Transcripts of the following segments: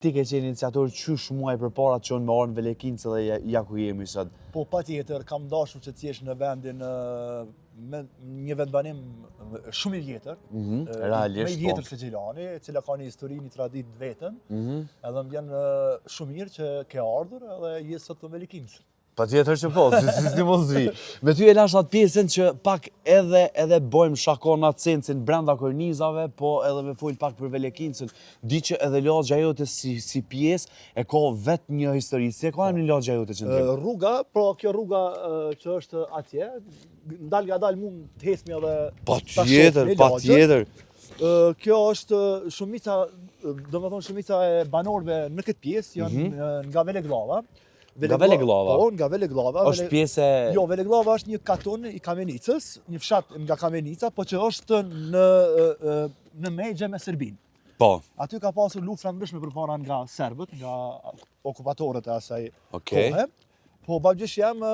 Ti ke qenë iniciator qysh muaj përpara të qonë me orën Velekince dhe ja ku jemi sot? Po patjetër, kam dashur që të jesh në vendin me një vendbanim shumë i vjetër. Realisht, më i vjetër se Gjelani, e cila ka një histori, një traditë vetën. Edhe më vjen shumë mirë që ke ardhur edhe je sot në Velekince. Patjetër që po, si mos vi. Me ty e lash atë pjesën që pak edhe bojmë shakon atë sencin brenda kornizave, po edhe me fol pak për Velekincën. Di që edhe lagja jote si pjesë e ka vetë një histori. Si e ka një lagja jote që ndryshë? Rruga, pra kjo rruga që është atje, ndal nga dal mund të hesmi edhe Patjetër. Kjo është shumica, domethënë shumica e banorëve në këtë pjesë janë nga Veleglava. Nga Veleglava? Po, nga Veleglava. Është pjesë... Jo, Veleglava është një katon i Kamenicës, një fshat nga Kamenica, po që është në megje me Serbinë. Po. Aty ka pasur luftra ndryshme përpara nga serbët, nga okupatorët e asaj kohe. Po babgjysh jam,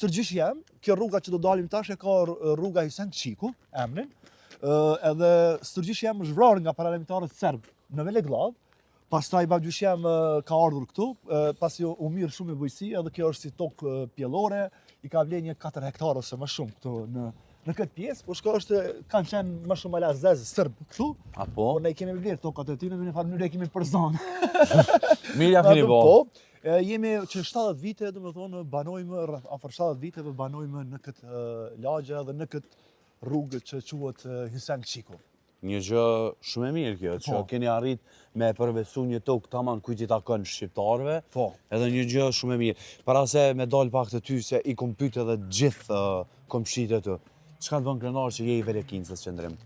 stërgjysh jam, kjo rruga që do dalim tash e ka rruga Hysen Qiku, emrin, edhe stërgjysh jam është vrarë nga parlamentarët serbë në Veleglav. Pastaj babgjysh jam ka ardhur këtu, pasi u mirë shumë e bujësi, edhe kjo është si tokë pjellore, i ka vlen një 4 hektarë ose më shumë këtu në këtë pjesë, por shko është kanë qenë më shumë ala zezë sërbë këtu, por ne i kemi vlerë tokat e ty, në një farë mënyrë e kemi përzanë. Mirë ja keni bo. Jemi që 70 vite, dhe më thonë, banojmë, afër 70 viteve banojmë në këtë lagje dhe në këtë rrugë që quhet Hysen Qiku. Një gjë shumë e mirë kjo, që keni arrit me përvecu një tokë tamam kujt i takon shqiptarëve, edhe një gjë shumë e mirë. Para se me dal pak të ty se i kom pyet edhe gjithë komshitë të, çka të bën krenar që je i Velekincës qëndrim?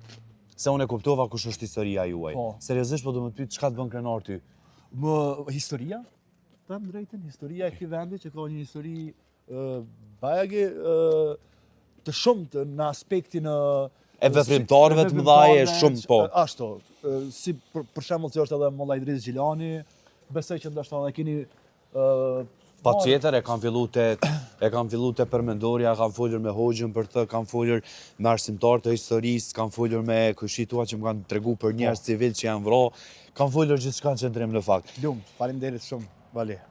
Se unë e kuptova kush është historia juaj. Seriozisht po do më pyet çka të bën krenar ty? Historia? Them drejtën, historia e këtij vendi që ka një histori bajagi të shumtë në aspektin e veprimtarëve të mëdhaje shumë po. Ashtu, si për shembull që është edhe Molla Idris Gjilani, besoj që ndoshta edhe keni patjetër e kam fillu te përmendorja, kam folur me hoxhën për të, kam folur me arsimtar të historisë, kam folur me kushitua që më kanë tregu për njerëz civil që janë vrarë, kam folur gjithçka që ndrim në fakt. Lumt, faleminderit shumë, Vali.